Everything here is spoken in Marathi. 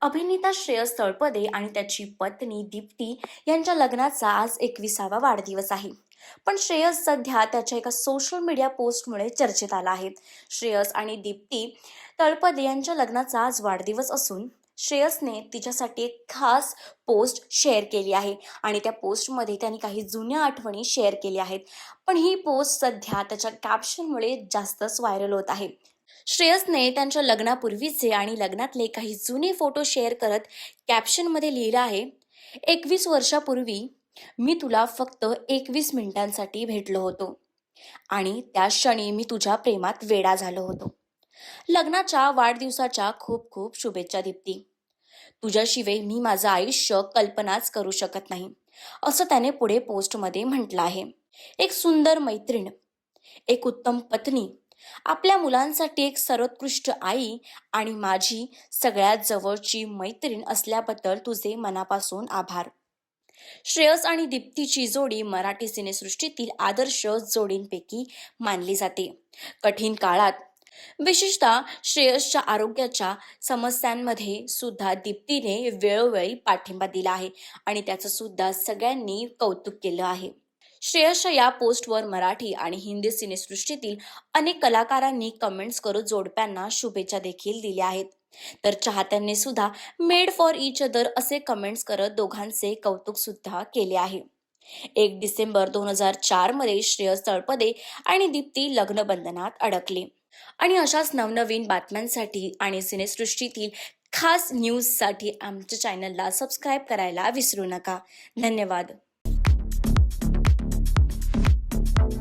अभिनेता श्रेयस तळपदे आणि त्याची पत्नी दीप्ती यांच्या लग्नाचा आज 21वा वाढदिवस आहे. पण श्रेयस सध्या त्याच्या एका सोशल मीडिया पोस्टमुळे चर्चेत आला आहे. श्रेयस आणि दीप्ती तळपदे यांच्या लग्नाचा आज वाढदिवस असून श्रेयसने तिच्यासाठी एक खास पोस्ट शेअर केली आहे आणि त्या पोस्टमध्ये त्यांनी काही जुन्या आठवणी शेअर केल्या आहेत. पण ही पोस्ट सध्या त्याच्या कॅप्शनमुळे जास्तच व्हायरल होत आहे. श्रेयसने त्यांच्या लग्नापूर्वीचे आणि लग्नातले काही जुने फोटो शेअर करत कॅप्शनमध्ये लिहिलं आहे, 21 वर्षापूर्वी मी तुला फक्त 21 मिनिटांसाठी भेटलो होतो आणि त्या क्षणी मी तुझ्या प्रेमात वेडा झालो होतो. लग्नाच्या वाढदिवसाच्या खूप खूप शुभेच्छा दीप्ती. तुझ्याशिवाय मी माझं आयुष्य कल्पनाच करू शकत नाही, असं त्याने पुढे पोस्टमध्ये म्हटलं आहे. एक सुंदर मैत्रीण, एक उत्तम पत्नी, आपल्या मुलांसाठी एक सर्वोत्कृष्ट आई आणि माझी सगळ्यात जवळची मैत्रीण असल्याबद्दल तुझे मनापासून आभार. श्रेयस आणि दीप्तीची जोडी मराठी सिनेसृष्टीतील आदर्श जोडींपैकी मानली जाते. कठीण काळात विशेषतः श्रेयसच्या आरोग्याच्या समस्यांमध्ये सुद्धा दीप्तीने वेळोवेळी पाठिंबा दिला आहे आणि त्याचं सुद्धा सगळ्यांनी कौतुक केलं आहे. श्रेयसच्या या पोस्टवर मराठी आणि हिंदी सिनेसृष्टीतील अनेक कलाकारांनी कमेंट्स करत जोडप्यांना शुभेच्छा देखील दिल्या आहेत. तर चाहत्यांनी सुद्धा मेड फॉर इच अदर असे कमेंट्स करत दोघांचे कौतुक सुद्धा केले आहे. 1 डिसेंबर 2004 मध्ये श्रेयस तळपदे आणि दीप्ती लग्नबंधनात अडकले. आणि अशाच नवनवीन बातम्यांसाठी आणि सिनेसृष्टीतील खास न्यूजसाठी आमच्या चॅनलला सबस्क्राईब करायला विसरू नका. धन्यवाद.